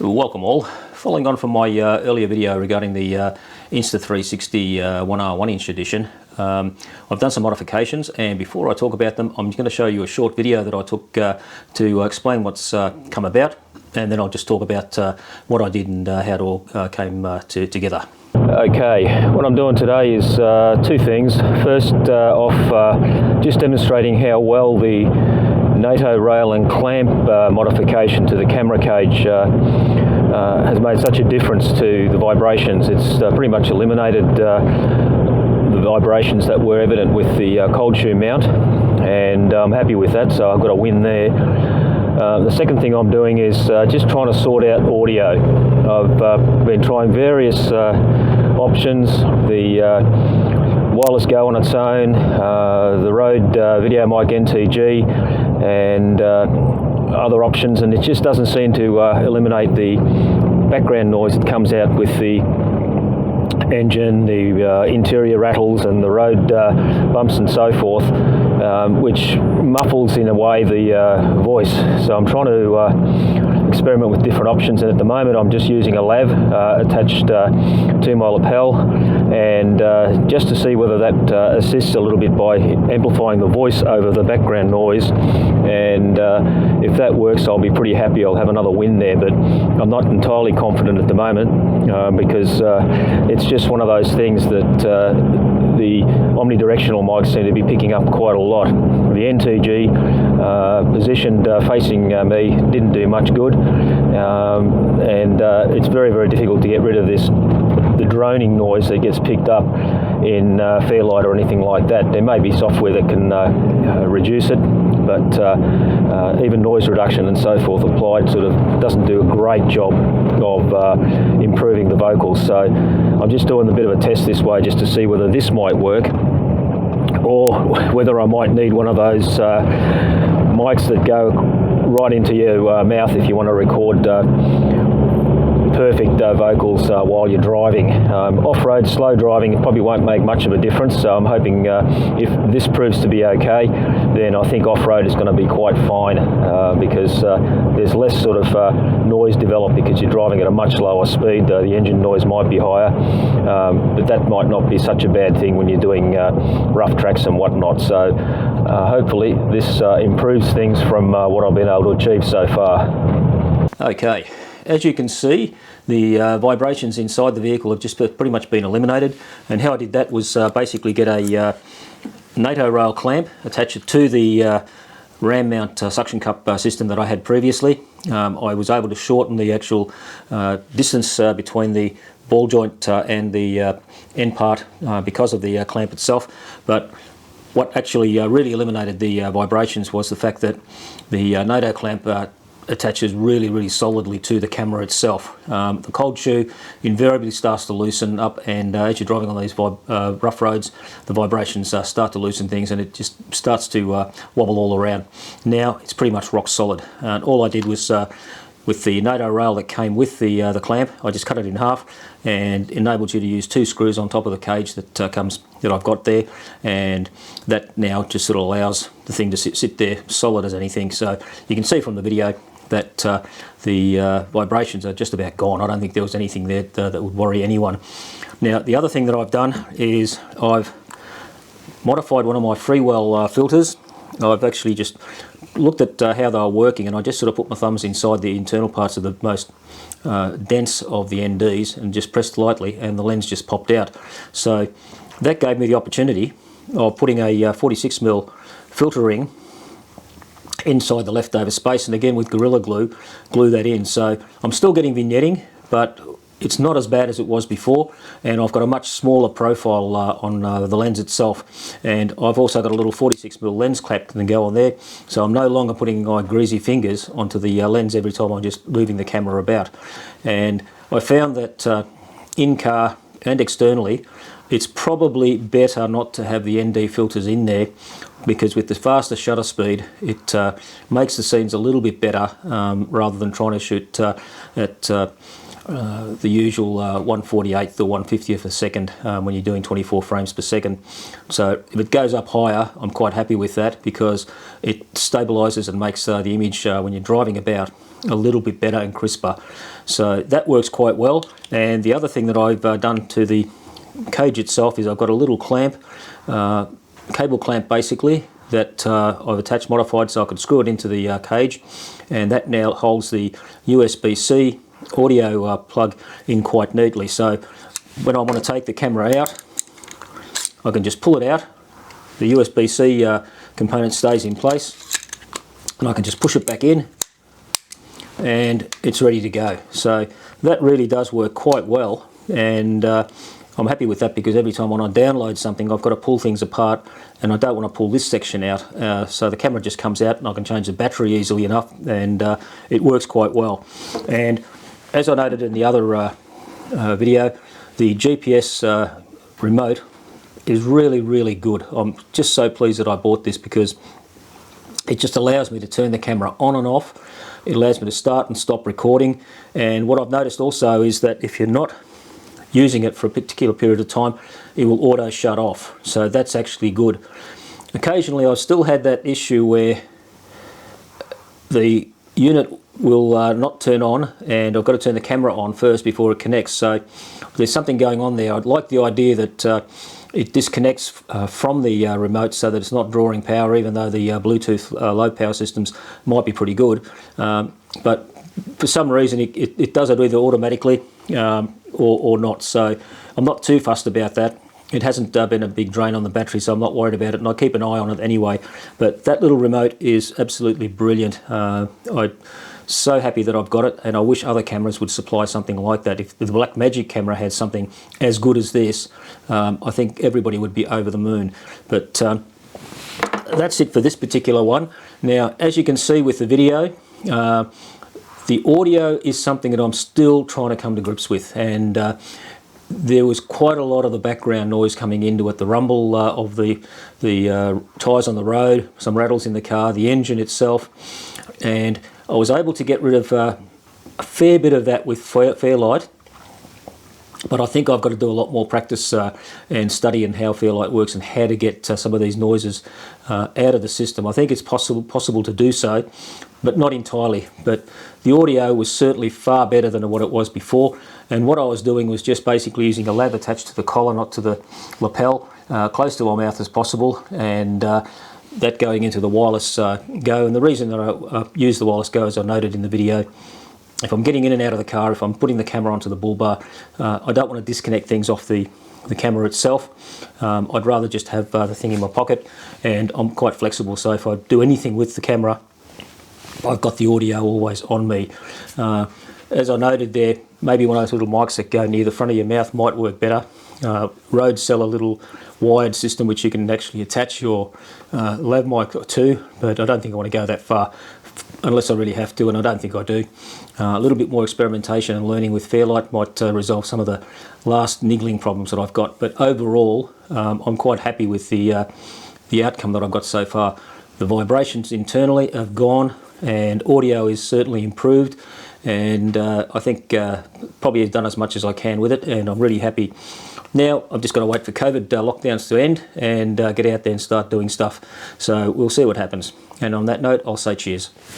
Welcome all. Following on from my earlier video regarding the Insta360 1R 1-inch edition, I've done some modifications, and before I talk about them, I'm going to show you a short video that I took to explain what's come about, and then I'll just talk about what I did and how it all came together. Okay, what I'm doing today is two things. First off, just demonstrating how well the NATO rail and clamp modification to the camera cage has made such a difference to the vibrations. It's pretty much eliminated the vibrations that were evident with the cold shoe mount, and I'm happy with that, so I've got a win there. The second thing I'm doing is just trying to sort out audio. I've been trying various options, the Wireless Go on its own, the Rode VideoMic NTG, and other options, and it just doesn't seem to eliminate the background noise that comes out with the engine, the interior rattles and the road bumps and so forth, which muffles in a way the voice. So I'm trying to experiment with different options, and at the moment I'm just using a lav attached to my lapel, and just to see whether that assists a little bit by amplifying the voice over the background noise, and if that works I'll be pretty happy. I'll have another win there, but I'm not entirely confident at the moment because it's just one of those things that the omnidirectional mics seem to be picking up quite a lot. The NTG positioned facing me didn't do much good, and it's very difficult to get rid of the droning noise that gets picked up in Fairlight or anything like that. There may be software that can reduce it, but even noise reduction and so forth applied sort of doesn't do a great job of improving the vocals. So I'm just doing a bit of a test this way just to see whether this might work, or whether I might need one of those mics that go right into your mouth if you want to record perfect vocals while you're driving. Off-road, slow driving, it probably won't make much of a difference, so I'm hoping if this proves to be okay, then I think off-road is going to be quite fine, because there's less sort of noise developed because you're driving at a much lower speed. The engine noise might be higher, but that might not be such a bad thing when you're doing rough tracks and whatnot. So hopefully this improves things from what I've been able to achieve so far. Okay. As you can see, the vibrations inside the vehicle have just pretty much been eliminated, and how I did that was basically get a NATO rail clamp, attach it to the ram mount suction cup system that I had previously. I was able to shorten the actual distance between the ball joint and the end part because of the clamp itself, but what actually really eliminated the vibrations was the fact that the NATO clamp attaches really solidly to the camera itself. The cold shoe invariably starts to loosen up, and as you're driving on these rough roads, the vibrations start to loosen things, and it just starts to wobble all around. Now it's pretty much rock solid, and all I did was with the NATO rail that came with the clamp, I just cut it in half and enabled you to use 2 screws on top of the cage that that I've got there, and that now just sort of allows the thing to sit there solid as anything. So you can see from the video that the vibrations are just about gone. I don't think there was anything there that would worry anyone. Now the other thing that I've done is I've modified one of my Freewell filters. I've actually just looked at how they were working, and I just sort of put my thumbs inside the internal parts of the most dense of the NDs and just pressed lightly, and the lens just popped out. So that gave me the opportunity of putting a 46mm filter ring inside the leftover space, and again with Gorilla Glue, glue that in. So I'm still getting vignetting, but it's not as bad as it was before, and I've got a much smaller profile on the lens itself, and I've also got a little 46mm lens clap that can go on there, so I'm no longer putting my greasy fingers onto the lens every time I'm just moving the camera about. And I found that in-car and externally, it's probably better not to have the ND filters in there, because with the faster shutter speed it makes the scenes a little bit better rather than trying to shoot at the usual 1/48th or 1/50th of a second when you're doing 24 frames per second. So if it goes up higher, I'm quite happy with that because it stabilizes and makes the image when you're driving about a little bit better and crisper. So that works quite well. And the other thing that I've done to the cage itself is I've got a little clamp, cable clamp basically, that I've attached modified so I can screw it into the cage, and that now holds the USB-C audio plug in quite neatly. So when I want to take the camera out, I can just pull it out, the USB-C component stays in place, and I can just push it back in and it's ready to go. So that really does work quite well, and I'm happy with that because every time when I download something I've got to pull things apart, and I don't want to pull this section out, so the camera just comes out and I can change the battery easily enough, and it works quite well. And as I noted in the other video, the GPS remote is really good. I'm just so pleased that I bought this because it just allows me to turn the camera on and off. It allows me to start and stop recording, and what I've noticed also is that if you're not using it for a particular period of time, it will auto shut off, so that's actually good. Occasionally I've still had that issue where the unit will not turn on, and I've got to turn the camera on first before it connects, so there's something going on there. I'd like the idea that it disconnects from the remote so that it's not drawing power, even though the Bluetooth low power systems might be pretty good, but for some reason it does it either automatically or not, so I'm not too fussed about that. It hasn't been a big drain on the battery, so I'm not worried about it, and I keep an eye on it anyway. But that little remote is absolutely brilliant. I'm so happy that I've got it, and I wish other cameras would supply something like that. If the Blackmagic camera had something as good as this, I think everybody would be over the moon. But that's it for this particular one. Now, as you can see with the video, the audio is something that I'm still trying to come to grips with, and there was quite a lot of the background noise coming into it, the rumble of the tyres on the road, some rattles in the car, the engine itself, and I was able to get rid of a fair bit of that with Fairlight, but I think I've got to do a lot more practice and study in how Fairlight works and how to get some of these noises out of the system. I think it's possible to do so, but not entirely. But the audio was certainly far better than what it was before, and what I was doing was just basically using a lav attached to the collar, not to the lapel, close to my mouth as possible, and that going into the wireless go. And the reason that I use the wireless go, as I noted in the video, if I'm getting in and out of the car, if I'm putting the camera onto the bull bar, I don't want to disconnect things off the camera itself. I'd rather just have the thing in my pocket, and I'm quite flexible, so if I do anything with the camera, I've got the audio always on me. As I noted there, maybe one of those little mics that go near the front of your mouth might work better. Rode sell a little wired system which you can actually attach your lav mic to, but I don't think I want to go that far unless I really have to, and I don't think I do. A little bit more experimentation and learning with Fairlight might resolve some of the last niggling problems that I've got, but overall I'm quite happy with the outcome that I've got so far. The vibrations internally have gone, and audio is certainly improved, and I think probably have done as much as I can with it, and I'm really happy. Now I've just got to wait for COVID lockdowns to end and get out there and start doing stuff, so we'll see what happens. And on that note, I'll say cheers.